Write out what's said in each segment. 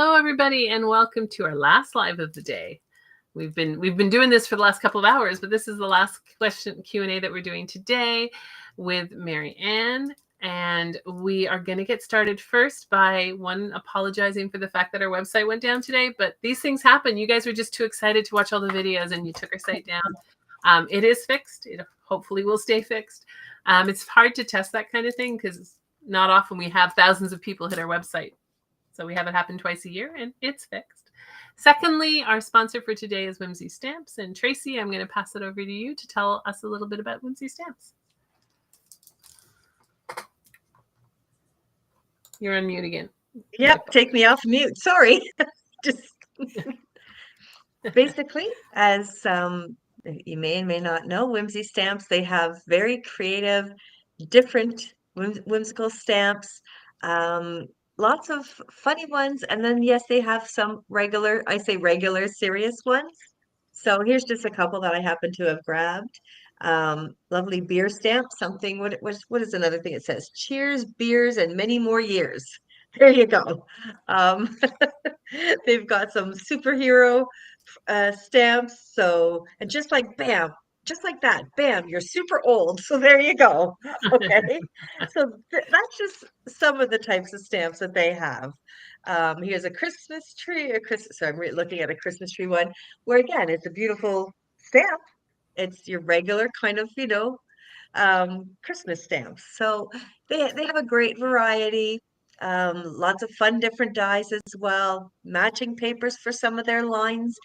Hello, everybody, and welcome to our last live of the day. We've been doing this for the last couple of hours, but this is the last question Q&A that we're doing today with Maryanne. And we are going to get started first by apologizing for the fact that our website went down today. But these things happen. You guys were just too excited to watch all the videos and you took our site down. It is fixed. It hopefully will stay fixed. It's hard to test that kind of thing because not often we have thousands of people hit our website. So we have it happen twice a year and it's fixed. Secondly, our sponsor for today is Whimsy Stamps. And Tracy, I'm going to pass it over to you to tell us a little bit about Whimsy Stamps. You're on mute again. Yep, take me off mute. Sorry. Just basically, as you may and may not know, Whimsy Stamps, they have very creative, different whimsical stamps. Lots of funny ones, and then yes, they have some regular, serious ones. So here's just a couple that I happen to have grabbed. Lovely beer stamp, something, what is another thing it says? Cheers, beers, and many more years. There you go. They've got some superhero stamps. So, and just like bam, just like that, bam, you're super old. So there you go. Okay. So that's just some of the types of stamps that they have. Here's a Christmas tree, I'm looking at a Christmas tree one where again, it's a beautiful stamp. It's your regular kind of, Christmas stamps. So they have a great variety. Lots of fun different dyes as well, matching papers for some of their lines,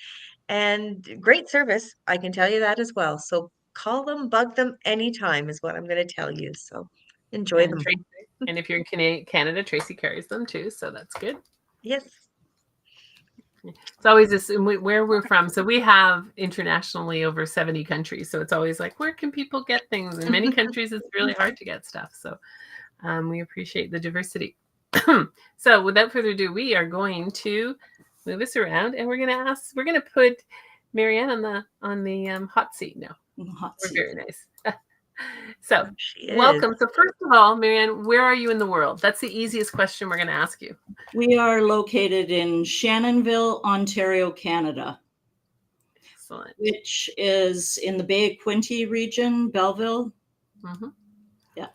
and great service. I can tell you that as well. So call them, bug them anytime is what I'm going to tell you. So enjoy them. Tracy, and if you're in Canada, Tracy carries them too. So that's good. Yes. It's always this where we're from. So we have internationally over 70 countries. So it's always like, where can people get things? In many countries, it's really hard to get stuff. So we appreciate the diversity. So without further ado, we are going to move this around and we're going to put Maryanne on the hot seat now. Hot seat. Very nice. So welcome. So first of all, Maryanne, where are you in the world? That's the easiest question we're going to ask you. We are located in Shannonville, Ontario, Canada. Excellent. Which is in the Bay of Quinte region, Belleville. Mm-hmm. Yeah.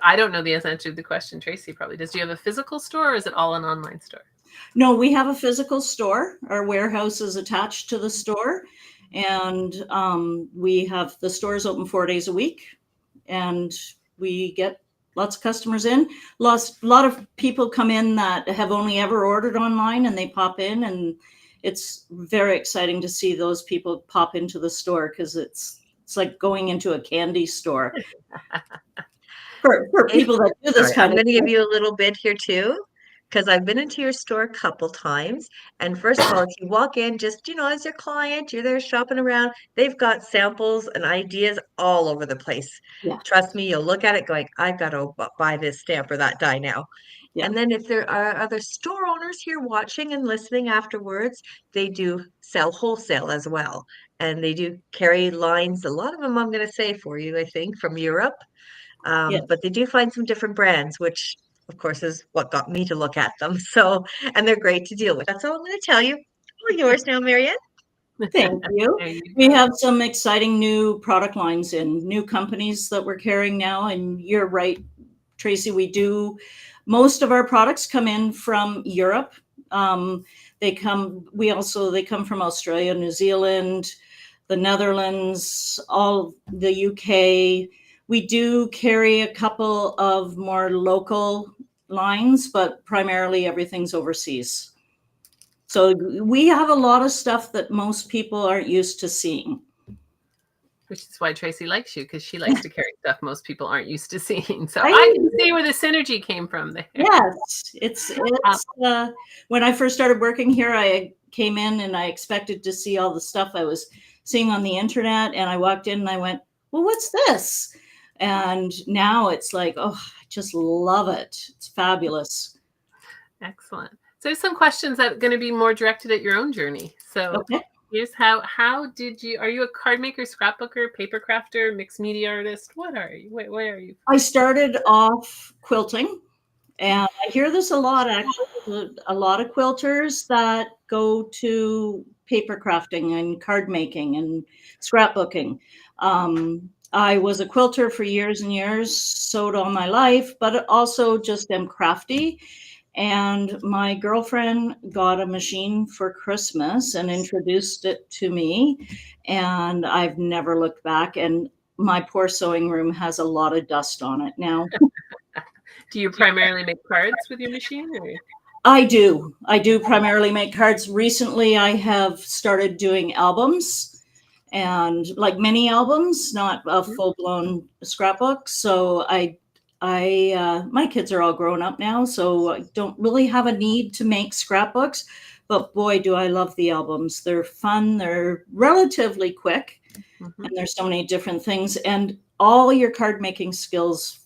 I don't know the answer to the question. Tracy probably does. Do you have a physical store or is it all an online store? No, we have a physical store. Our warehouse is attached to the store. And we have the stores open 4 days a week. And we get lots of customers in. A lot of people come in that have only ever ordered online and they pop in. And it's very exciting to see those people pop into the store because it's like going into a candy store. For people that do this kind of thing. I'm going to give you a little bit here too, because I've been into your store a couple times. And first of all, if you walk in, just, as your client, you're there shopping around, they've got samples and ideas all over the place. Yeah. Trust me, you'll look at it going, I've got to buy this stamp or that die now. Yeah. And then if there are other store owners here watching and listening afterwards, they do sell wholesale as well. And they do carry lines, a lot of them I'm going to say for you, I think, from Europe. Yes. But they do find some different brands, which of course is what got me to look at them. So, and they're great to deal with. That's all I'm going to tell you. All yours now, Maryanne. Thank you. We have some exciting new product lines in new companies that we're carrying now. And you're right, Tracy, most of our products come in from Europe. They come from Australia, New Zealand, the Netherlands, all the UK. We do carry a couple of more local lines, but primarily everything's overseas. So we have a lot of stuff that most people aren't used to seeing. Which is why Tracy likes you, because she likes to carry stuff most people aren't used to seeing. So I can see where the synergy came from there. Yes, it's when I first started working here, I came in and I expected to see all the stuff I was seeing on the internet. And I walked in and I went, well, what's this? And now it's like, oh, I just love it. It's fabulous. Excellent. So there's some questions that are going to be more directed at your own journey. So here's how did you, are you a card maker, scrapbooker, paper crafter, mixed media artist? What are you? Where are you? I started off quilting And I hear this a lot, actually. A lot of quilters that go to paper crafting and card making and scrapbooking. I was a quilter for years and years, sewed all my life, but also just am crafty. And my girlfriend got a machine for Christmas and introduced it to me. And I've never looked back. And my poor sewing room has a lot of dust on it now. Do you primarily make cards with your machine? Or? I do. I do primarily make cards. Recently, I have started doing albums, and like mini albums, not a full-blown scrapbook. So my kids are all grown up now, so I don't really have a need to make scrapbooks. But boy, do I love the albums. They're fun. They're relatively quick, and there's so many different things. And all your card making skills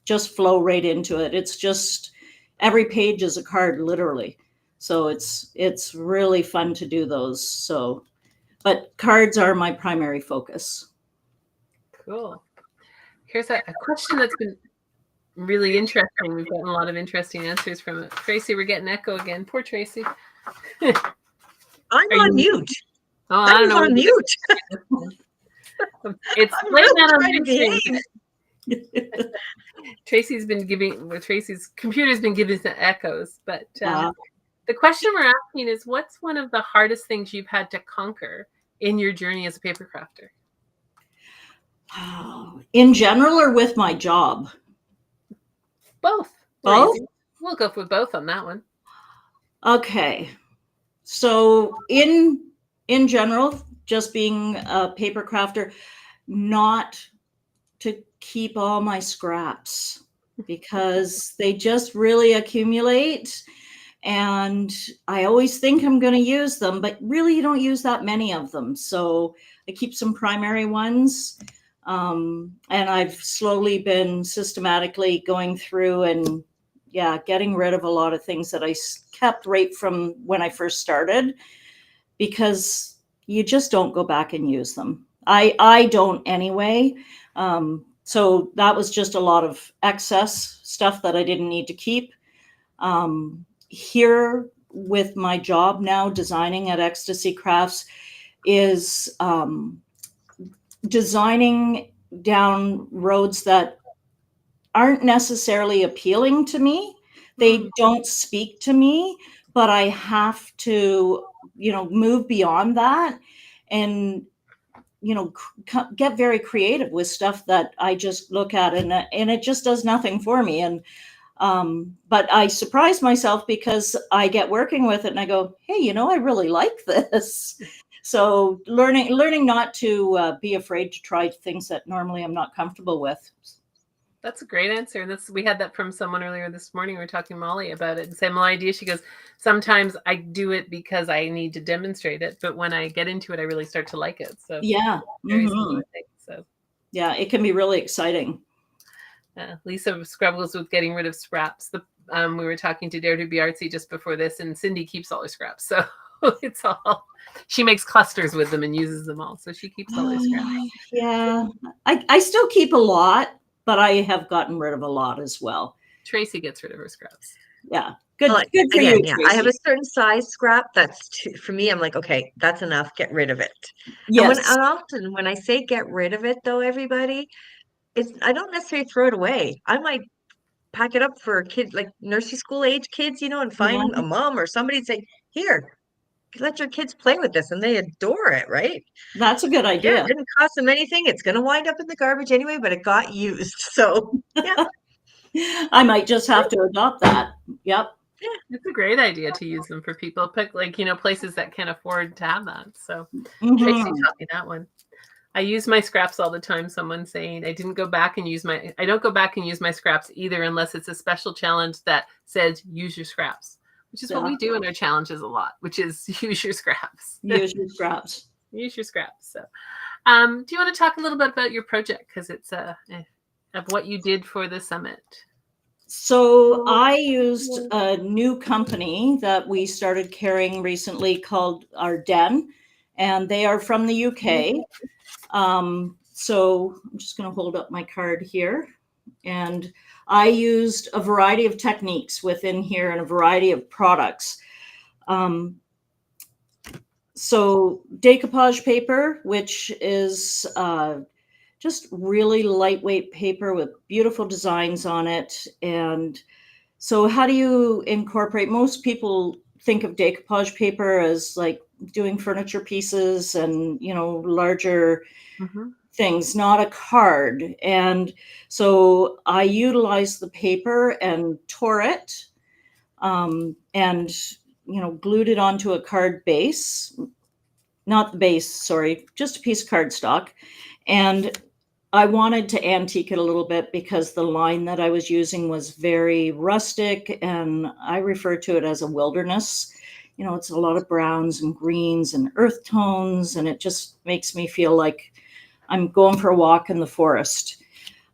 just flow right into it. It's just every page is a card, literally. So it's really fun to do those. So, but cards are my primary focus. Cool. Here's a question that's been really interesting. We've gotten a lot of interesting answers from it. Tracy, we're getting echo again. Poor Tracy. I'm on mute. Oh, I don't know. On mute. It's I'm playing really that on trying to behave. Tracy's computer's been giving some echoes, but the question we're asking is, what's one of the hardest things you've had to conquer in your journey as a paper crafter? In general, or with my job? Both. Both? We'll go for both on that one. Okay. So in general, just being a paper crafter, not to keep all my scraps, because they just really accumulate, and I always think I'm going to use them, but really you don't use that many of them. So I keep some primary ones, and I've slowly been systematically going through and getting rid of a lot of things that I kept right from when I first started, because you just don't go back and use them. I don't anyway. So that was just a lot of excess stuff that I didn't need to keep. Here with my job now, designing at Ecstasy Crafts, is designing down roads that aren't necessarily appealing to me. They don't speak to me, but I have to, move beyond that and get very creative with stuff that I just look at and it just does nothing for me. And but I surprise myself because I get working with it and I go, hey, I really like this. So learning not to be afraid to try things that normally I'm not comfortable with. That's a great answer. And we had that from someone earlier this morning. We were talking to Molly about it. And same idea. She goes, sometimes I do it because I need to demonstrate it, but when I get into it, I really start to like it. So yeah, so yeah, it can be really exciting. Lisa struggles with getting rid of scraps. We were talking to Dare to Be Artsy just before this, and Cindy keeps all her scraps. So it's all, she makes clusters with them and uses them all. So she keeps all her scraps. Yeah, I still keep a lot, but I have gotten rid of a lot as well. Tracy gets rid of her scraps. Yeah. Good for again, you, yeah. Tracy. I have a certain size scrap that's for me. I'm like, okay, that's enough. Get rid of it. Yes. And often when I say get rid of it, though, everybody, I don't necessarily throw it away. I might pack it up for kids, like nursery school age kids, and find a mom or somebody and say, here, let your kids play with this, and they adore it, right? That's a good idea. Yeah, it didn't cost them anything. It's going to wind up in the garbage anyway, but it got used. So yeah. I might just have to adopt that. Yep. Yeah, it's a great idea to use them for people, pick places that can't afford to have that. So Tracy taught me that one. I use my scraps all the time. Someone saying I don't go back and use my scraps either, unless it's a special challenge that says use your scraps, which is what we do in our challenges a lot, which is use your scraps. Use your scraps. Use your scraps. So do you want to talk a little bit about your project? Because it's of what you did for the summit. So I used a new company that we started carrying recently called our Den, and they are from the UK. So I'm just going to hold up my card here. And I used a variety of techniques within here and a variety of products. So decoupage paper, which is just really lightweight paper with beautiful designs on it. And so how do you incorporate? Most people think of decoupage paper as like doing furniture pieces and, larger things, not a card. And so I utilized the paper and tore it and, glued it onto a card base, not the base, sorry, just a piece of cardstock. And I wanted to antique it a little bit because the line that I was using was very rustic, and I refer to it as a wilderness. It's a lot of browns and greens and earth tones, and it just makes me feel like I'm going for a walk in the forest.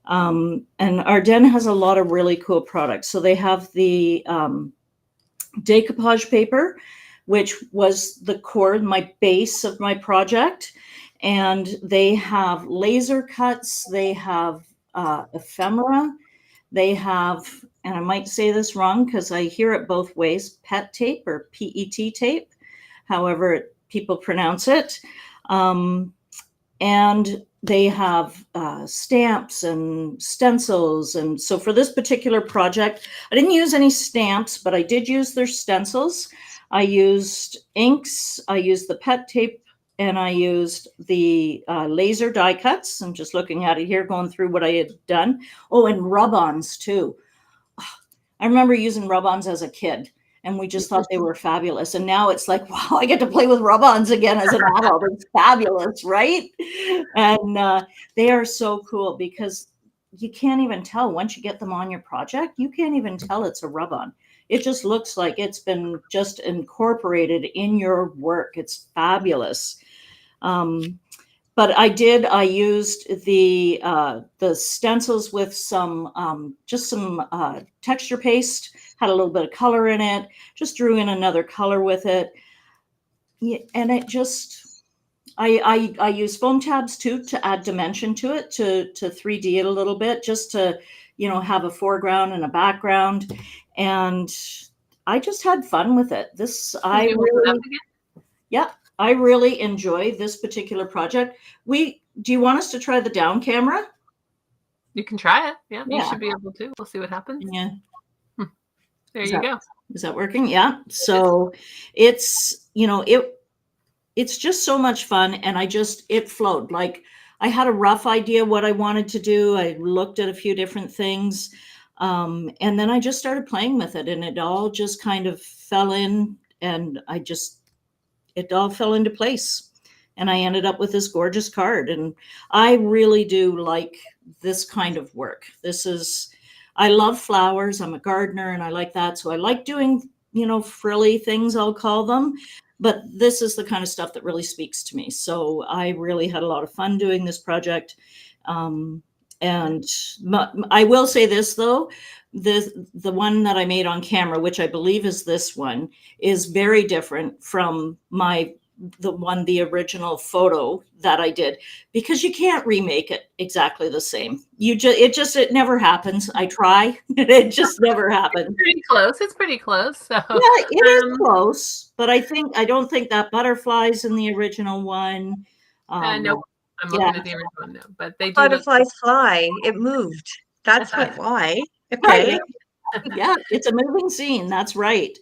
And Maryanne has a lot of really cool products. So they have the decoupage paper, which was the core, my base of my project. And they have laser cuts, they have ephemera, they have, and I might say this wrong because I hear it both ways, PET tape or PET tape, however people pronounce it. And they have stamps and stencils. And so for this particular project, I didn't use any stamps, but I did use their stencils. I used inks, I used the PET tape, and I used the laser die cuts. I'm just looking at it here, going through what I had done. Oh, and rub-ons too. I remember using rub-ons as a kid, and we just thought they were fabulous. And now it's like, wow, I get to play with rub-ons again as an adult. It's fabulous, right? And they are so cool because you can't even tell once you get them on your project, you can't even tell it's a rub-on. It just looks like it's been just incorporated in your work. It's fabulous. But I used the stencils with some texture paste, had a little bit of color in it, just drew in another color with it. Yeah, and it just, I use foam tabs too to add dimension to it, to 3D it a little bit, just to, have a foreground and a background. And I just had fun with it. I really enjoy this particular project. Do you want us to try the down camera? You can try it. Yeah, you should be able to. We'll see what happens. Yeah. There you go. Is that working? Yeah. So it's, it's just so much fun. And it flowed. Like I had a rough idea what I wanted to do. I looked at a few different things. And then I just started playing with it, and it all just kind of fell in, and it all fell into place. And I ended up with this gorgeous card. And I really do like this kind of work. I love flowers. I'm a gardener and I like that. So I like doing, frilly things, I'll call them. But this is the kind of stuff that really speaks to me. So I really had a lot of fun doing this project. And I will say this, though, the one that I made on camera, which I believe is this one, is very different from the original photo that I did, because you can't remake it exactly the same. It never happens. I try, it just never happens. It's pretty close. So yeah, it is close, but I don't think that butterfly's in the original one. No. I'm looking at the original now, but they do. Butterflies fly. It moved. That's why. Okay. Yeah, it's a moving scene. That's right.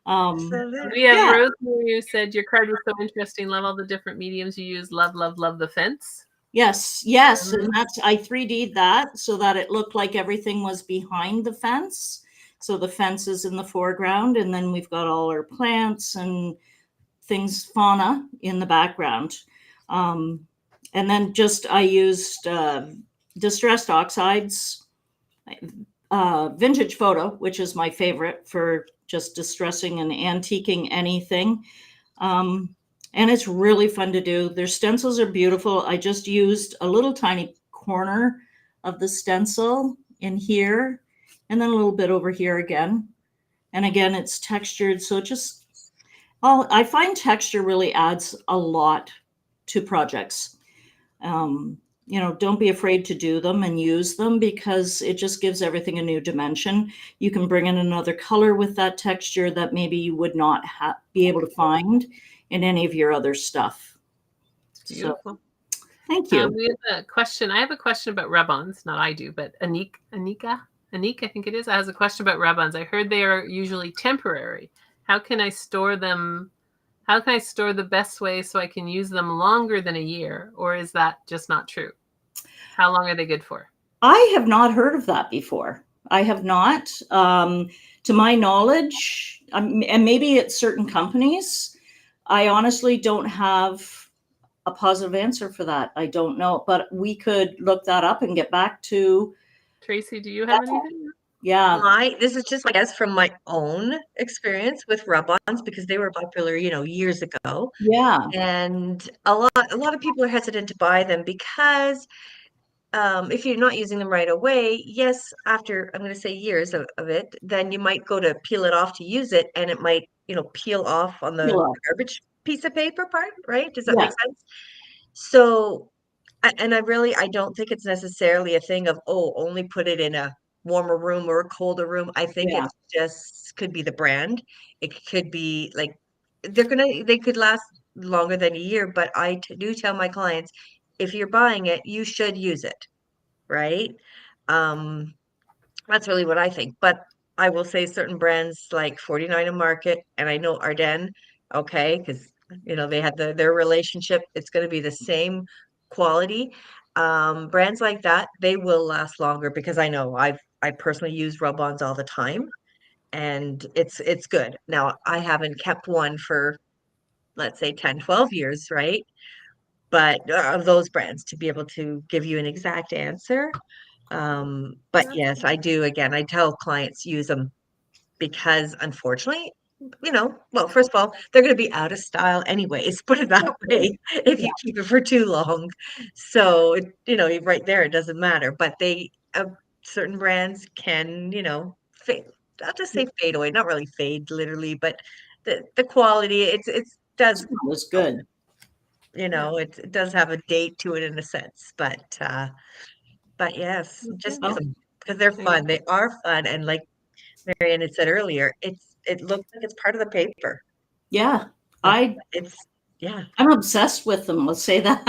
We have Rosemary who said your card was so interesting. Love all the different mediums you use. Love, love, love the fence. Yes. And I 3D'd that so that it looked like everything was behind the fence. So the fence is in the foreground, and then we've got all our plants and things, fauna in the background. And then I used distressed oxides, vintage photo, which is my favorite for just distressing and antiquing anything. And it's really fun to do. Their stencils are beautiful. I just used a little tiny corner of the stencil in here, and then a little bit over here again. And again, it's textured. So I find texture really adds a lot to projects. don't be afraid to do them and use them, because it just gives everything a new dimension. You can bring in another color with that texture that maybe you would not be able to find in any of your other stuff. It's beautiful. So, thank you. We have a question. I have a question about rub-ons. Not I do, but Anik, I think it is, has a question about rub-ons. I heard they are usually temporary. How can I store them? How can I store the best way so I can use them longer than a year? Or is that just not true? How long are they good for? I have not heard of that before. I have not. To my knowledge, and maybe at certain companies, I honestly don't have a positive answer for that. I don't know, but we could look that up and get back to. Tracy, do you have anything? Yeah. This is just, I guess, from my own experience with rub-ons, because they were popular, years ago. Yeah. And a lot of people are hesitant to buy them because if you're not using them right away, yes, after, I'm going to say years of it, then you might go to peel it off to use it, and it might, peel off on the garbage piece of paper part, right? Does that make sense? So, and I don't think it's necessarily a thing of, only put it in a warmer room or a colder room. I think it just could be the brand. It could be like they could last longer than a year, but I do tell my clients, if you're buying it, you should use it, right? Um, that's really what I think. But I will say certain brands like 49 and Market, and I know Ardennes, okay, because they had their relationship. It's going to be the same quality. Brands like that, they will last longer, because I know I personally use rub-ons all the time, and it's good. Now, I haven't kept one for, let's say, 10, 12 years, right? But of those brands, to be able to give you an exact answer. But yes, I do. Again, I tell clients use them, because unfortunately, well, first of all, they're going to be out of style anyways, put it that way, if you keep it for too long. So, right there, it doesn't matter. But certain brands can, fade. I'll just say fade away, not really fade literally, but the quality, does. Was good. It does have a date to it in a sense, but yes, just use them because they're fun. They are fun, and like Maryanne had said earlier, it looks like it's part of the paper. Yeah, I'm obsessed with them. Let's say that.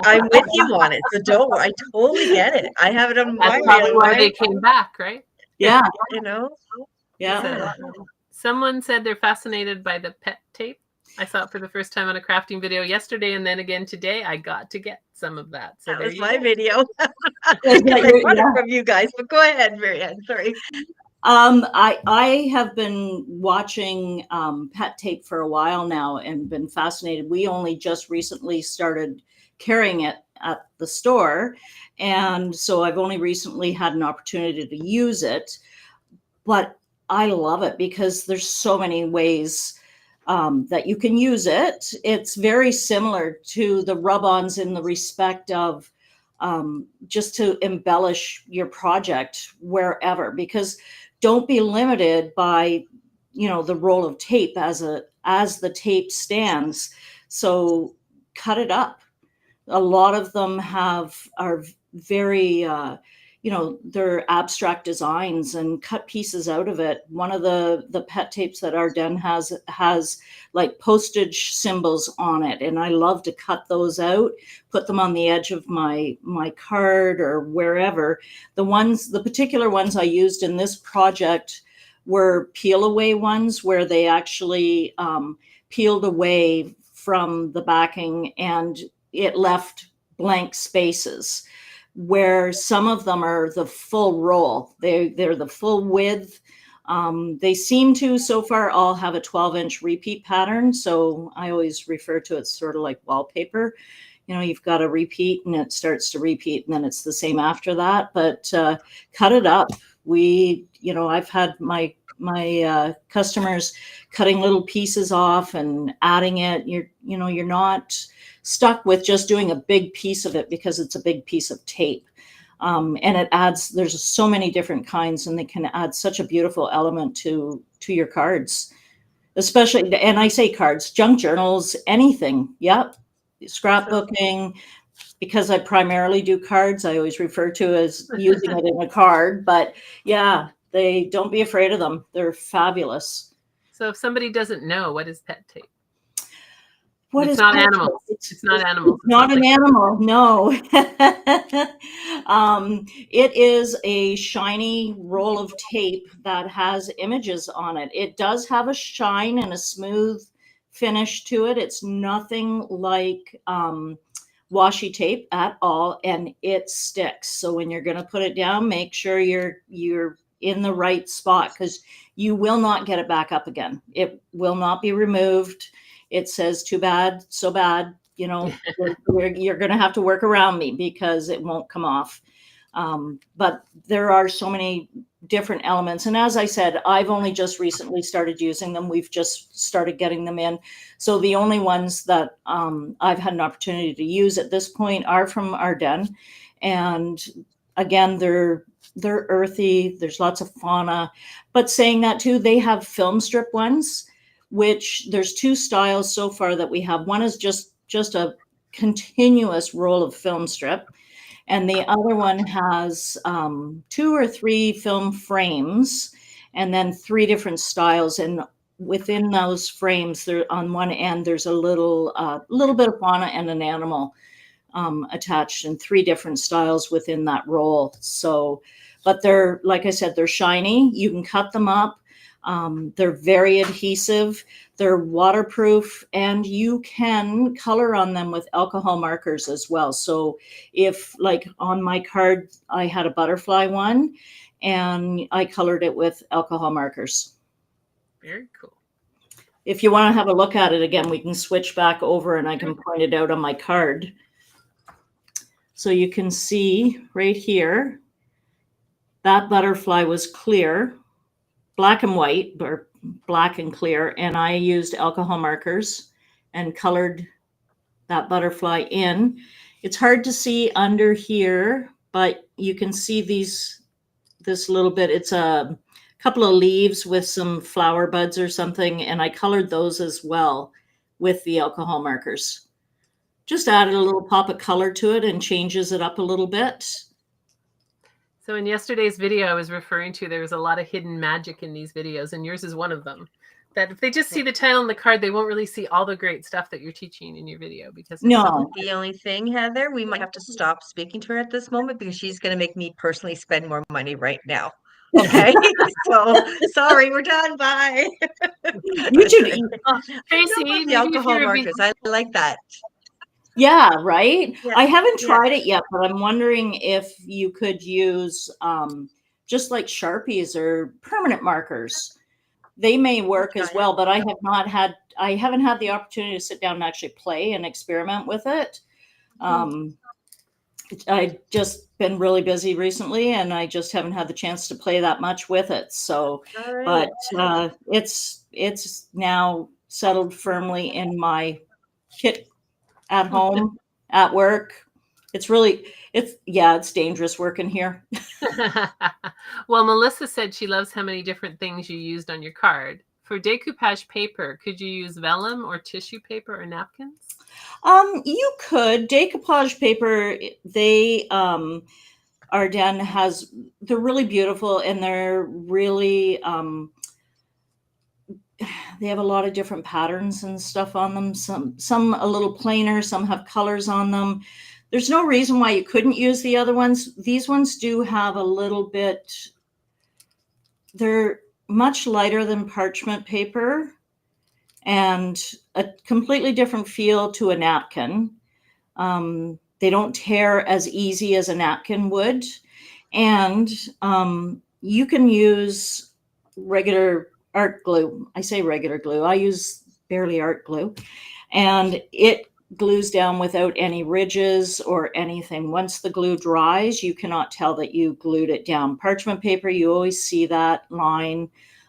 I'm with you on it, so don't worry. I totally get it. I have it on my. That's probably why they came back, right? Yeah, Yeah. Someone said they're fascinated by the pet tape. I saw it for the first time on a crafting video yesterday, and then again today. I got to get some of that. So that was my video. I got it from you guys, but go ahead, Maryanne. Sorry. I have been watching pet tape for a while now and been fascinated. We only just recently started carrying it at the store, and so I've only recently had an opportunity to use it. But I love it because there's so many ways that you can use it. It's very similar to the rub-ons in the respect of just to embellish your project wherever, because don't be limited by, the roll of tape as the tape stands. So cut it up. A lot of them are very, they're abstract designs, and cut pieces out of it. One of the pet tapes that Ardennes has like postage symbols on it, and I love to cut those out, put them on the edge of my card or wherever. The particular ones I used in this project were peel away ones, where they actually peeled away from the backing and it left blank spaces, where some of them are the full roll. They're the full width. They seem to so far all have a 12-inch repeat pattern. So I always refer to it sort of like wallpaper. You've got a repeat and it starts to repeat and then it's the same after that, but cut it up. I've had my customers cutting little pieces off and adding it. You're not stuck with just doing a big piece of it, because it's a big piece of tape. And there's so many different kinds, and they can add such a beautiful element to your cards, especially, and I say cards, junk journals, anything. Yep. Scrapbooking, because I primarily do cards, I always refer to as using it in a card. But yeah, don't be afraid of them. They're fabulous. So if somebody doesn't know, what is pet tape? What it's is not pet animals. tape? It's not animals. It's not an animal. No. It is a shiny roll of tape that has images on it. It does have a shine and a smooth finish to it. It's nothing like washi tape at all, and it sticks. So when you're going to put it down, make sure you're in the right spot, because you will not get it back up again. It will not be removed. It says, too bad, so bad, you know, you're going to have to work around me because it won't come off. But there are so many different elements. And as I said, I've only just recently started using them. We've just started getting them in. So the only ones that I've had an opportunity to use at this point are from Maryanne. And again, they're earthy. There's lots of fauna. But saying that too, they have film strip ones, which there's two styles so far that we have. One is just a continuous roll of film strip. And the other one has 2 or 3 film frames, and then 3 different styles. And within those frames, there on one end, there's a little bit of fauna and an animal attached, in 3 different styles within that roll. So, but they're, like I said, they're shiny. You can cut them up. They're very adhesive. They're waterproof, and you can color on them with alcohol markers as well. So if, like on my card, I had a butterfly one, and I colored it with alcohol markers. Very cool. If you want to have a look at it again, we can switch back over and I can point it out on my card. So you can see right here, that butterfly was clear, black and white, or black and clear, and I used alcohol markers and colored that butterfly in. It's hard to see under here, but you can see this little bit. It's a couple of leaves with some flower buds or something, and I colored those as well with the alcohol markers. Just added a little pop of color to it and changes it up a little bit. So in yesterday's video, I was referring to, there was a lot of hidden magic in these videos, and yours is one of them. That if they just see the title and the card, they won't really see all the great stuff that you're teaching in your video. Because No, the only thing, Heather, we might have to stop speaking to her at this moment because she's going to make me personally spend more money right now. Okay, so sorry, we're done. Bye. you should. Tracy, The alcohol markers, I like that. Yeah, right. Yeah, I haven't yeah. tried it yet, but I'm wondering if you could use just like Sharpies or permanent markers. They may work as well, but I haven't had the opportunity to sit down and actually play and experiment with it. I've just been really busy recently, and I just haven't had the chance to play that much with it. So, Right. but it's now settled firmly in my kit at home, at work. It's dangerous working here. Well, Melissa said she loves how many different things you used on your card. For decoupage paper, could you use vellum or tissue paper or napkins? You could. Decoupage paper, Maryanne has, they're really beautiful, and they're really, they have a lot of different patterns and stuff on them. Some a little plainer, some have colors on them. There's no reason why you couldn't use the other ones. These ones do have a little bit, they're much lighter than parchment paper and a completely different feel to a napkin. They don't tear as easy as a napkin would. And you can use regular art glue. I say regular glue. I use barely art glue. And it glues down without any ridges or anything. Once the glue dries, you cannot tell that you glued it down. Parchment paper, you always see that line.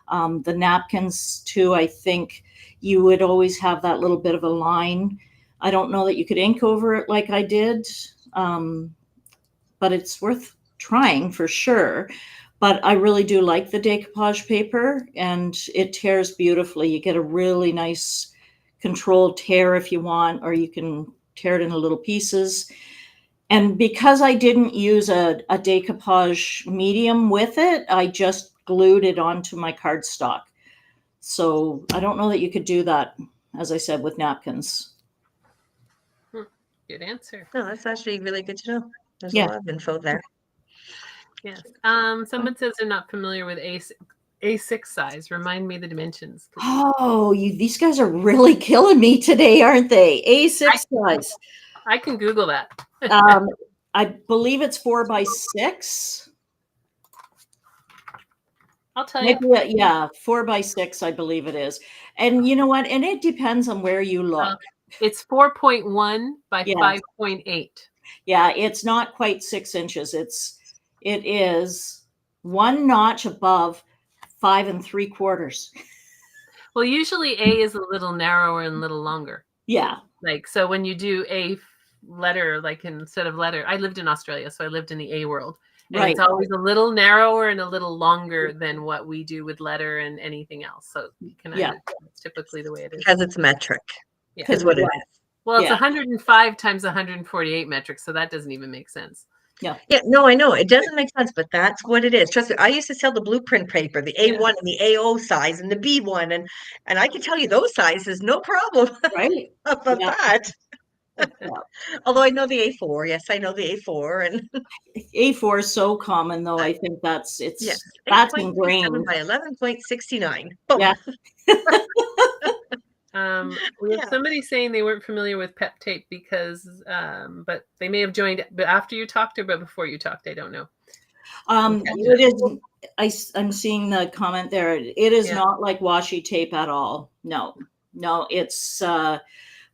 The napkins too, I think you would always have that little bit of a line. I don't know that you could ink over it like I did, but it's worth trying for sure. But I really do like the decoupage paper, and it tears beautifully. You get a really nice controlled tear if you want, or you can tear it into little pieces. And because I didn't use a decoupage medium with it, I just glued it onto my cardstock. So I don't know that you could do that, as I said, with napkins. Good answer. No, that's actually really good to know. There's Yeah. a lot of info there. Yes. Someone says they're not familiar with A6 size. Remind me the dimensions. please. Oh, these guys are really killing me today, aren't they? A6 size. I can Google that. I believe it's 4x6. I'll tell you. Maybe, yeah, 4x6, I believe it is. And you know what? And it depends on where you look. It's 4.1 by Yeah. 5.8. Yeah, it's not quite 6 inches. It is one notch above 5 3/4. Well, usually A is a little narrower and a little longer. Yeah. Like, so when you do a letter, like instead of letter, I lived in Australia, so I lived in the A world. And Right. it's always a little narrower and a little longer than what we do with letter and anything else. So you can it's typically the way it is. Because it's metric. Yeah. Is what it is. Well, it's Yeah. 105 times 148 metric, so that doesn't even make sense. Yeah, no, I know. It doesn't make sense, but that's what it is. Trust me, I used to sell the blueprint paper, the A1 and the AO size and the B1, and I can tell you those sizes, no problem Right. about Yeah. that. Yeah. Although I know the A4. Yes, I know the A4 and A4 is so common, though. I think that's yes, that's 8.37 ingrained. by 11.69. Boom. Yeah. We have somebody saying they weren't familiar with pep tape because, but they may have joined, but after you talked or but before you talked, I don't know. It is. I'm seeing the comment there. It is not like washi tape at all. No, it's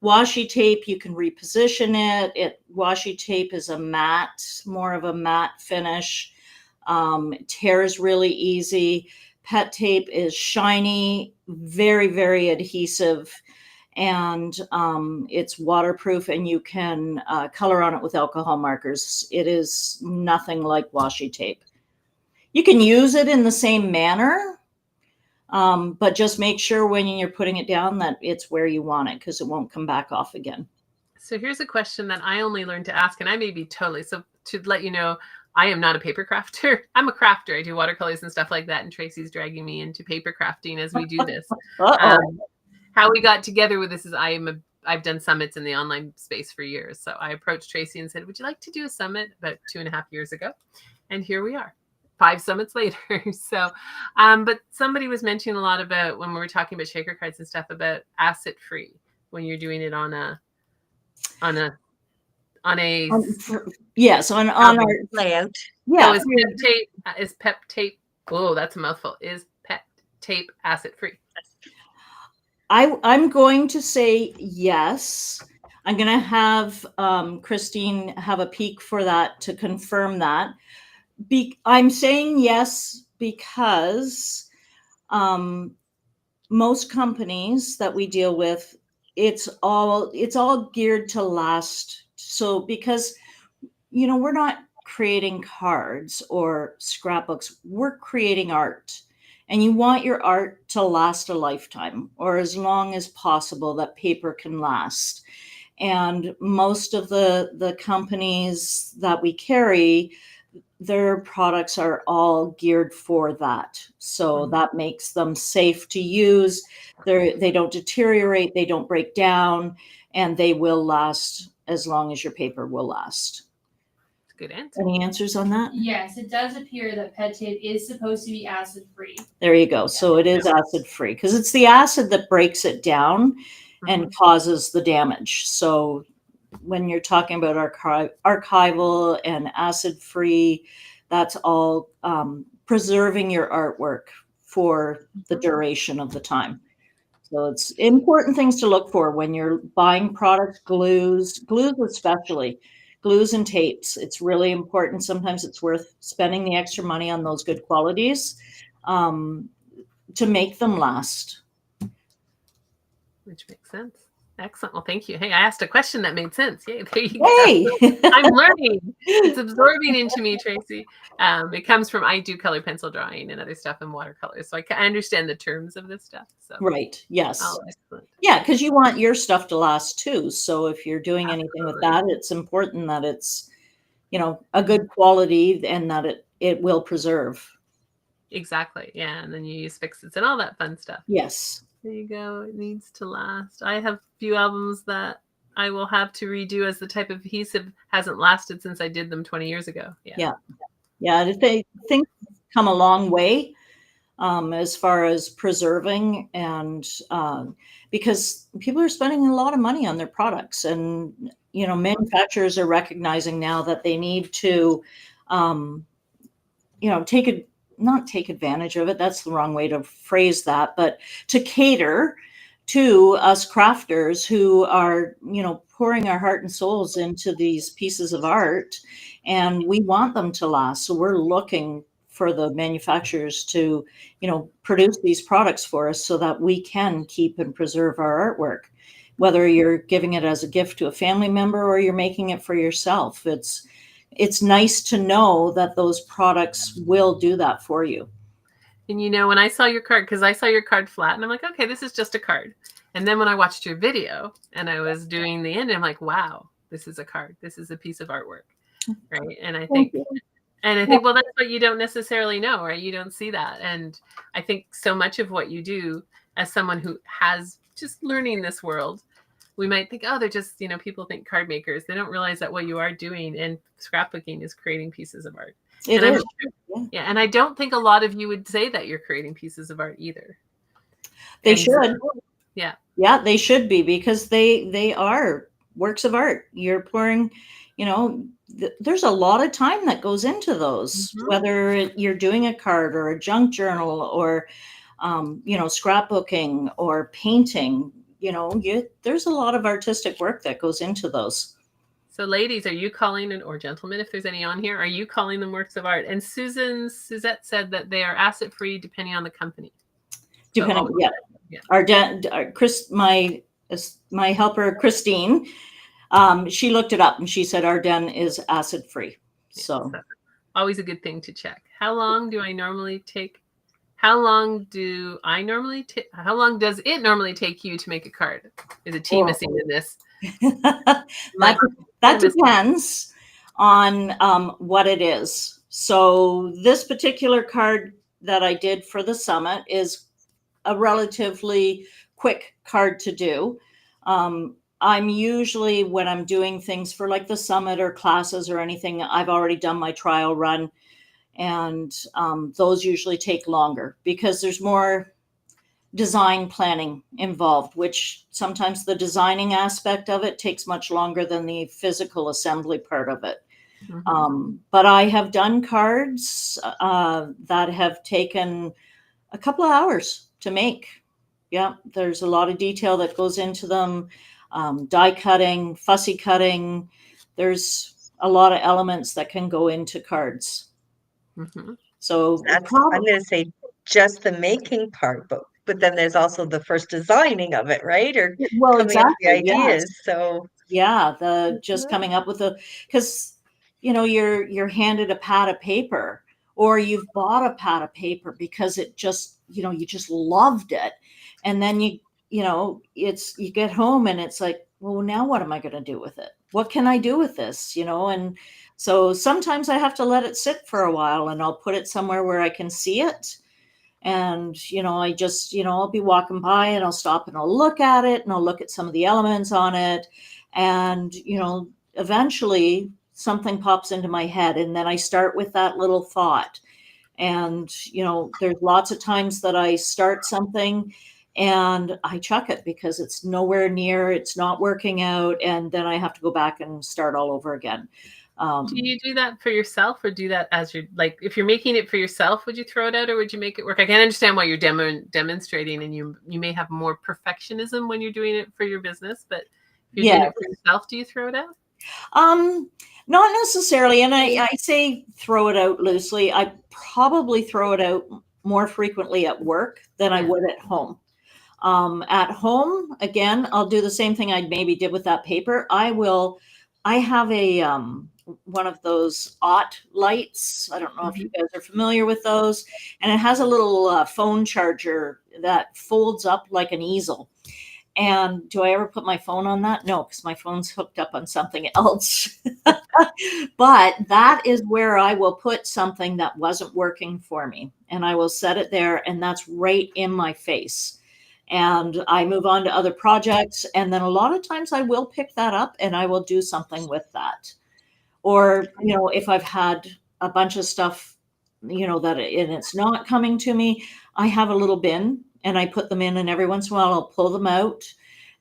washi tape. You can reposition it. Washi tape is a matte, more of a matte finish. It tears really easy. Pet tape is shiny, very, very adhesive, and it's waterproof, and you can color on it with alcohol markers. It is nothing like washi tape. You can use it in the same manner, but just make sure when you're putting it down that it's where you want it, because it won't come back off again. So here's a question that I only learned to ask, and I may be totally, so to let you know, I am not a paper crafter. I'm a crafter. I do watercolors and stuff like that. And Tracy's dragging me into paper crafting as we do this. How we got together with this is I've done summits in the online space for years. So I approached Tracy and said, would you like to do a summit about 2.5 years ago? And here we are, 5 summits later. So, but somebody was mentioning a lot about when we were talking about shaker cards and stuff about acid free when you're doing it on our layout. Yeah. So is pep tape. Oh, that's a mouthful. Is pep tape acid free? I'm going to say yes. I'm going to have Christine have a peek for that to confirm that. I'm saying yes because most companies that we deal with, it's all geared to last. So because, we're not creating cards or scrapbooks, we're creating art. And you want your art to last a lifetime, or as long as possible that paper can last. And most of the companies that we carry, their products are all geared for that. So that makes them safe to use. They don't deteriorate, they don't break down, and they will last as long as your paper will last. Good answer. Any answers on that? Yes, it does appear that pet tape is supposed to be acid free. There you go. So it is acid free because it's the acid that breaks it down and causes the damage. So when you're talking about archival and acid free, that's all preserving your artwork for the duration of the time. So it's important things to look for when you're buying products, glues especially. Glues and tapes, it's really important. Sometimes it's worth spending the extra money on those good qualities to make them last. Which makes sense. Excellent. Well, thank you. Hey, I asked a question that made sense. Yay, there you go. I'm learning. It's absorbing into me, Tracy. It comes from, I do color pencil drawing and other stuff in watercolors. So I understand the terms of this stuff. So. Right. Yes. Oh, excellent. Yeah, because you want your stuff to last too. So if you're doing anything with that, it's important that it's a good quality and that it will preserve. Exactly. Yeah. And then you use fix-its and all that fun stuff. Yes. There you go. It needs to last. I have a few albums that I will have to redo as the type of adhesive hasn't lasted since I did them 20 years ago. Yeah. Things come a long way as far as preserving, and because people are spending a lot of money on their products, and manufacturers are recognizing now that they need to not take advantage of it. That's the wrong way to phrase that, but to cater to us crafters who are, pouring our heart and souls into these pieces of art, and we want them to last. So we're looking for the manufacturers to, produce these products for us so that we can keep and preserve our artwork. Whether you're giving it as a gift to a family member or you're making it for yourself, it's nice to know that those products will do that for you. And when I saw your card, because I saw your card flat, and I'm like, okay, this is just a card. And then when I watched your video and I was doing the end, I'm like, wow, this is a card. This is a piece of artwork, right? And I think, well, that's what you don't necessarily know, right? You don't see that. And I think so much of what you do as someone who has just learning this world, we might think, oh, they're just, people think card makers. They don't realize that what you are doing in scrapbooking is creating pieces of art. It is. Yeah. And I don't think a lot of you would say that you're creating pieces of art either. They should. Yeah. Yeah, they should be, because they are works of art. You're pouring, there's a lot of time that goes into those, whether you're doing a card or a junk journal or, scrapbooking or painting, there's a lot of artistic work that goes into those. So ladies, are you calling or gentlemen, if there's any on here, are you calling them works of art? And Suzette said that they are asset free depending on the company. Depending, yeah. My helper Christine, she looked it up and she said Ardennes is acid free. So always a good thing to check. How long does it normally take you to make a card? Is a team missing in this? That depends on what it is. So this particular card that I did for the summit is a relatively quick card to do. I'm usually, when I'm doing things for like the summit or classes or anything, I've already done my trial run, and those usually take longer because there's more design planning involved, which sometimes the designing aspect of it takes much longer than the physical assembly part of it. But I have done cards that have taken a couple of hours to make. Yeah, there's a lot of detail that goes into them. Die cutting, fussy cutting. There's a lot of elements that can go into cards. So I'm going to say just the making part, but then there's also the first designing of it, right? Or coming up with the ideas. Yes. So yeah, just coming up with because you're handed a pad of paper, or you've bought a pad of paper because it just you just loved it, and then you get home and it's like, well, now what am I going to do with it? What can I do with this? And so sometimes I have to let it sit for a while, and I'll put it somewhere where I can see it. And, I just, I'll be walking by and I'll stop and I'll look at it and I'll look at some of the elements on it. And, eventually something pops into my head, and then I start with that little thought. And, there's lots of times that I start something and I chuck it because it's nowhere near, it's not working out. And then I have to go back and start all over again. Do you do that for yourself, or do that as like, if you're making it for yourself, would you throw it out, or would you make it work? I can understand why you're demonstrating, and you may have more perfectionism when you're doing it for your business, but if you're doing it for yourself, do you throw it out? Not necessarily. And I say throw it out loosely. I probably throw it out more frequently at work than I would at home. At home, again, I'll do the same thing I maybe did with that paper. I have a one of those OT lights. I don't know if you guys are familiar with those. And it has a little phone charger that folds up like an easel. And do I ever put my phone on that? No, because my phone's hooked up on something else. But that is where I will put something that wasn't working for me, and I will set it there, and that's right in my face. And I move on to other projects, and then a lot of times I will pick that up and I will do something with that. Or, if I've had a bunch of stuff, and it's not coming to me, I have a little bin and I put them in, and every once in a while I'll pull them out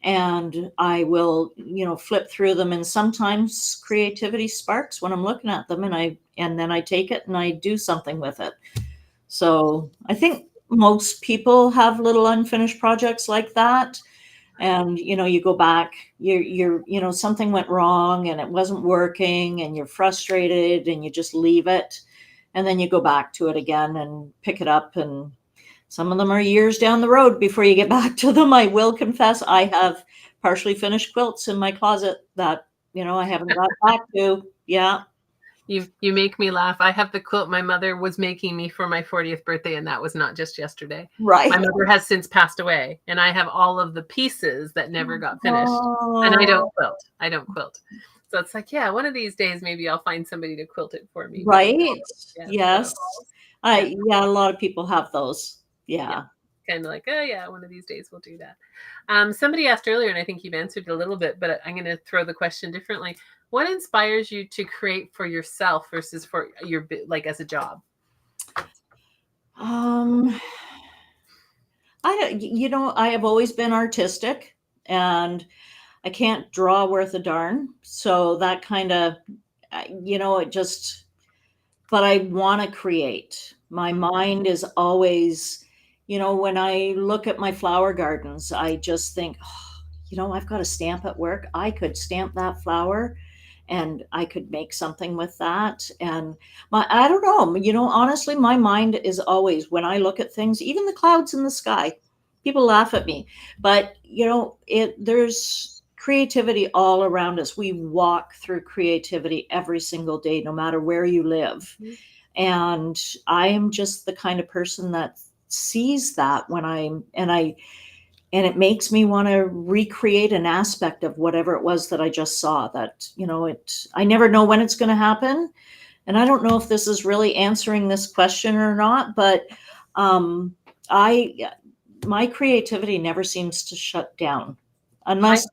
and I will, flip through them. And sometimes creativity sparks when I'm looking at them, and then I take it and I do something with it. So I think most people have little unfinished projects like that. And, you go back, you're something went wrong and it wasn't working and you're frustrated and you just leave it. And then you go back to it again and pick it up. And some of them are years down the road before you get back to them. I will confess, I have partially finished quilts in my closet that, I haven't got back to. Yeah. You make me laugh. I have the quilt my mother was making me for my 40th birthday, and that was not just yesterday. Right. My mother has since passed away, and I have all of the pieces that never got finished. Oh. And I don't quilt. So it's like, yeah, one of these days maybe I'll find somebody to quilt it for me. Right. Yeah, Yes. so, A lot of people have those. Yeah. Kind of like, oh yeah, one of these days we'll do that. Somebody asked earlier, and I think you've answered a little bit, but I'm going to throw the question differently. What inspires you to create for yourself versus for your, like, as a job? I have always been artistic, and I can't draw worth a darn. So that kind of, it just, but I want to create. My mind is always, when I look at my flower gardens, I just think, I've got a stamp at work. I could stamp that flower and I could make something with that. And I don't know, honestly, my mind is always, when I look at things, even the clouds in the sky, people laugh at me, but there's creativity all around us. We walk through creativity every single day, no matter where you live. Mm-hmm. And I am just the kind of person that sees that and it makes me want to recreate an aspect of whatever it was that I just saw. That, I never know when it's going to happen. And I don't know if this is really answering this question or not, but my creativity never seems to shut down unless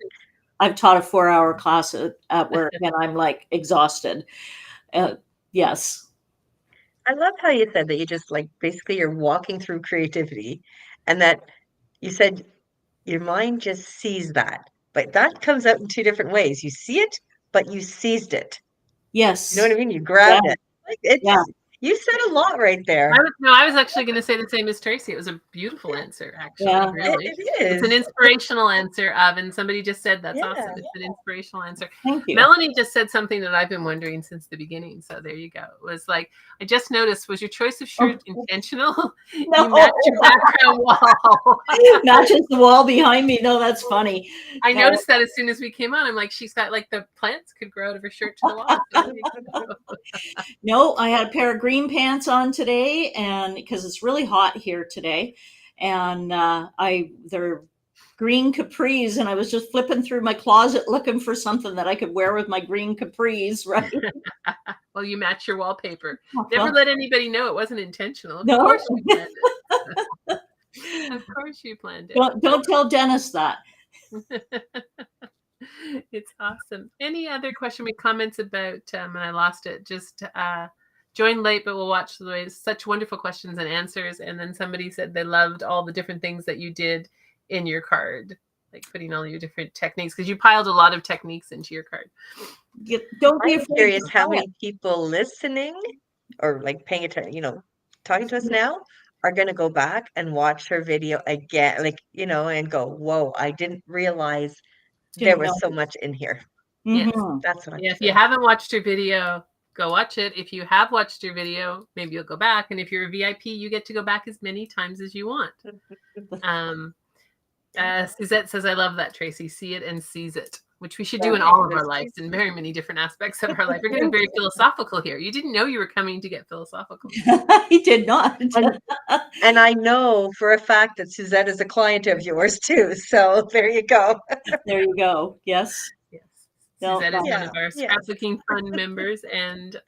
I've taught a 4-hour class at work and I'm like exhausted. Yes. I love how you said that you just basically you're walking through creativity, and that you said your mind just sees that, but that comes out in two different ways. You see it, but you seized it. Yes. You know what I mean? You grabbed it. You said a lot right there. I was actually going to say the same as Tracy. It was a beautiful answer, actually. Yeah. Really. It is. It's an inspirational answer and somebody just said that's awesome. It's an inspirational answer. Thank you. Melanie just said something that I've been wondering since the beginning. So there you go. It was like, I just noticed, was your choice of shirt intentional? No. You matched your background wall. Matches the wall behind me. No, that's funny. I noticed that as soon as we came on. I'm like, she's got the plants could grow out of her shirt to the wall. No, I had a pair of green pants on today, and because it's really hot here today, and they're green capris, and I was just flipping through my closet looking for something that I could wear with my green capris, right? Well, you match your wallpaper. Never let anybody know it wasn't intentional. Of No. course you planned it. Of course you planned it. Don't tell Dennis that. It's awesome. Any other comments about, and I lost it, just joined late, but we'll watch the way. Such wonderful questions and answers. And then somebody said they loved all the different things that you did in your card, like putting all your different techniques, because you piled a lot of techniques into your card. Don't be I'm curious how many people listening or paying attention, talking to us now are going to go back and watch her video again, and go, whoa, I didn't realize there was so much in here. Mm-hmm. Yes. That's what I'm saying. If you haven't watched her video, go watch it. If you have watched your video, maybe you'll go back. And if you're a VIP, you get to go back as many times as you want. Suzette says, I love that, Tracy. See it and seize it, which we should do in all of our lives, in very many different aspects of our life. We're getting very philosophical here. You didn't know you were coming to get philosophical. He did not. And I know for a fact that Suzette is a client of yours too. So there you go. There you go. Yes. Suzette is one Yeah, of our yes. Scrapbooking Fun members, and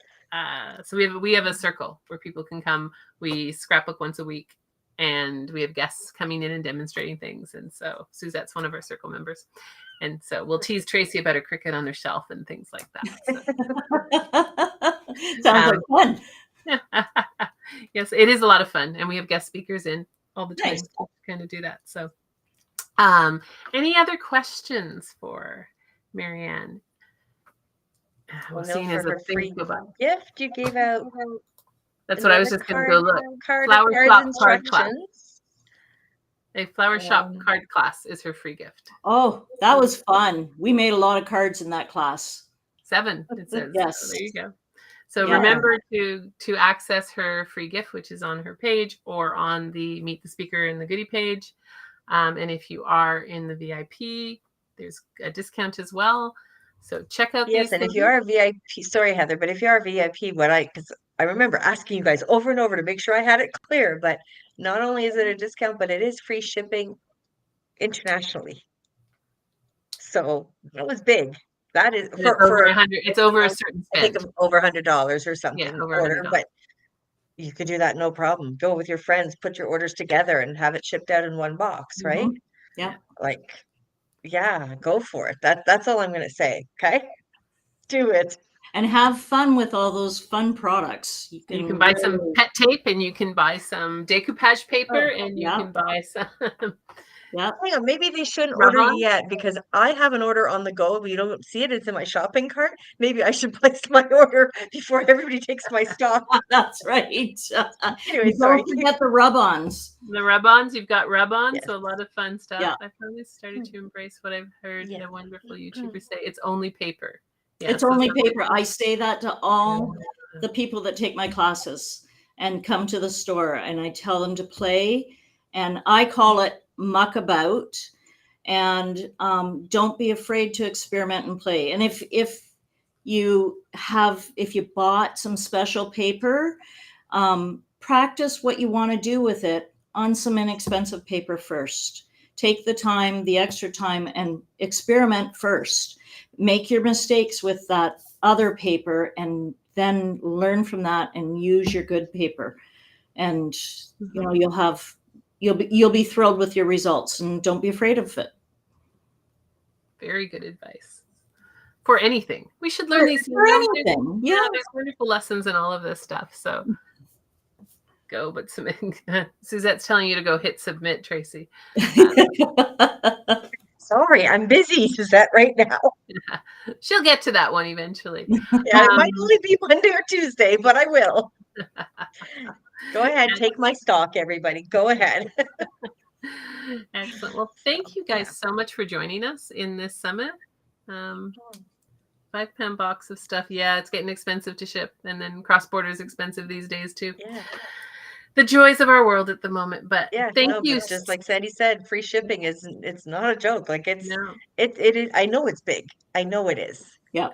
so we have a circle where people can come. We scrapbook once a week, and we have guests coming in and demonstrating things. And so Suzette's one of our circle members, and so we'll tease Tracy about her Cricut on her shelf and things like that. So. Sounds like fun. Yes, it is a lot of fun, and we have guest speakers in all the time Nice. to kind of do that. So, any other questions for Maryanne? Well, no, Seeing for as a her thing free to go by. gift, you gave out That's what I was another just going to go look. card Flower of shop cards card class. instructions. A flower shop card class is her free gift. Oh, that was fun. We made a lot of cards in that class. 7, it says. Yes. So there you go. So Yeah. remember to access her free gift, which is on her page or on the Meet the Speaker and the Goodie page. And if you are in the VIP, there's a discount as well. So check out Yes, these and things. if you are a VIP, sorry, Heather, but if you are a VIP, because I remember asking you guys over and over to make sure I had it clear, but not only is it a discount, but it is free shipping internationally. So that was big. That is It's over 100. It's over a certain I think spend. of over $100 or something Yeah, over order, $100. but you could do that no problem. Go with your friends, put your orders together, and have it shipped out in one box, right? Mhm. Yeah. Like, yeah, go for it. That's all I'm gonna say. Okay, do it. And have fun with all those fun products. You can buy some pet tape, and you can buy some decoupage paper, and you yeah. can buy some. Yeah. Hang on, maybe they shouldn't order Rub-ons? yet because I have an order on the go, but you don't see it. It's in my shopping cart. Maybe I should place my order before everybody takes my stock. That's right. Anyway, Don't sorry. forget the rub-ons. The rub-ons, you've got rub-ons, Yes. so a lot of fun stuff. Yeah. I've finally started to embrace what I've heard Yeah. a wonderful YouTuber say. It's only paper. Yeah, It's so only some- paper. I say that to all the people that take my classes and come to the store, and I tell them to play, and I call it muck about, and don't be afraid to experiment and play. And if you bought some special paper, practice what you want to do with it on some inexpensive paper first. Take the time, the extra time, and experiment first. Make your mistakes with that other paper and then learn from that and use your good paper. And you know, you'll be thrilled with your results, and don't be afraid of it. Very good advice. For anything. We should learn these things. For anything. Yeah. There's wonderful lessons in all of this stuff. So go, but submit. Suzette's telling you to go hit submit, Tracy. Sorry, I'm busy, Suzette, right now. She'll get to that one eventually. Yeah, it might only be Monday or Tuesday, but I will. Go ahead, take my stock, everybody. Go ahead. Excellent. Well, thank you guys so much for joining us in this summit. 5-pound box of stuff. Yeah, it's getting expensive to ship, and then cross-border is expensive these days too. Yeah. The joys of our world at the moment. But Yeah, thank no, you. but just like Sandy said, free shipping it's not a joke. Like it is. I know it's big. I know it is. Yeah.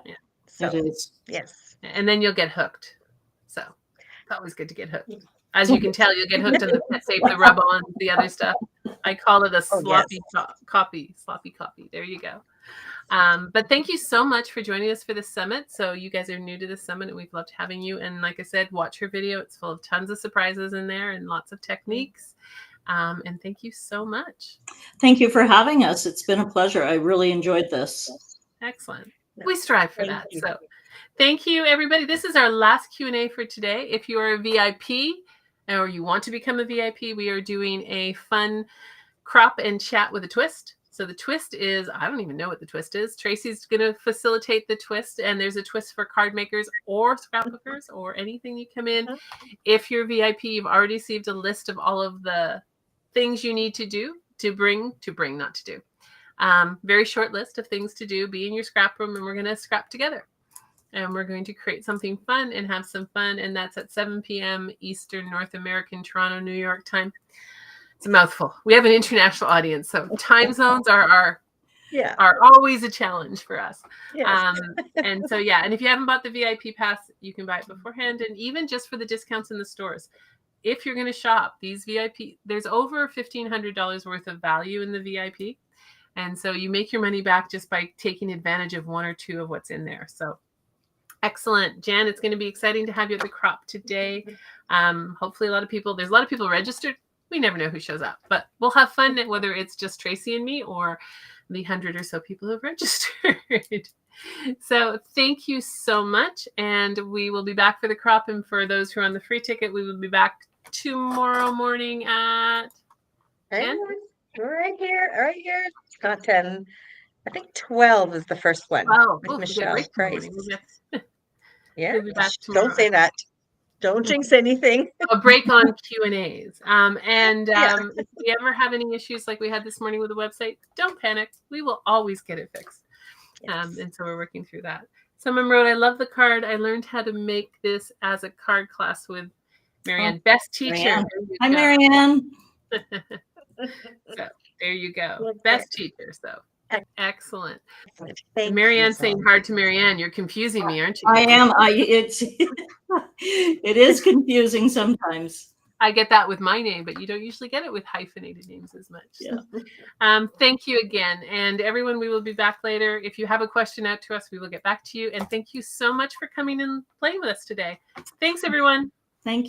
So, It is. yes. And then you'll get hooked. So it's always good to get hooked. As you can tell, you'll get hooked on the pet tape, the rub-on, the other stuff. I call it a sloppy copy. Sloppy copy. There you go. But thank you so much for joining us for this summit. So you guys are new to this summit, and we've loved having you. And like I said, watch her video. It's full of tons of surprises in there and lots of techniques. And thank you so much. Thank you for having us. It's been a pleasure. I really enjoyed this. Excellent. We strive for Thank that. you. So thank you, everybody. This is our last Q&A for today. If you are a VIP or you want to become a VIP, we are doing a fun crop and chat with a twist. So the twist is, I don't even know what the twist is. Tracy's going to facilitate the twist, and there's a twist for card makers or scrapbookers or anything you come in. If you're VIP, you've already received a list of all of the things you need to do, not to do. Very short list of things to do. Be in your scrap room, and we're going to scrap together. And we're going to create something fun and have some fun. And that's at 7 p.m. Eastern North American, Toronto, New York time. It's a mouthful. We have an international audience, so time zones are always a challenge for us. Yes. And so, yeah, and if you haven't bought the VIP pass, you can buy it beforehand. And even just for the discounts in the stores, if you're going to shop, these VIP, there's over $1,500 worth of value in the VIP. And so you make your money back just by taking advantage of one or two of what's in there. So excellent. Jan, it's going to be exciting to have you at the crop today. Hopefully there's a lot of people registered. We never know who shows up, but we'll have fun, whether it's just Tracy and me or the 100 or so people who have registered. So thank you so much. And we will be back for the crop. And for those who are on the free ticket, we will be back tomorrow morning at 10. Right here. It's not 10. I think 12 is the first one. Oh, with Michelle Price. Yeah. We'll be back tomorrow. Don't say that. Don't jinx anything. A break on Q&As. If we ever have any issues like we had this morning with the website, don't panic. We will always get it fixed. Yes. And so we're working through that. Someone wrote, I love the card. I learned how to make this as a card class with Maryanne. Oh, Best teacher. Maryanne. Hi, Maryanne. So there you go. Best teacher. So excellent. Thank Maryanne you, saying hard to Maryanne. You're confusing me, aren't you? I am. It is confusing sometimes. I get that with my name, but you don't usually get it with hyphenated names as much. So. Thank you again. And everyone, we will be back later. If you have a question out to us, we will get back to you. And thank you so much for coming and playing with us today. Thanks, everyone. Thank you.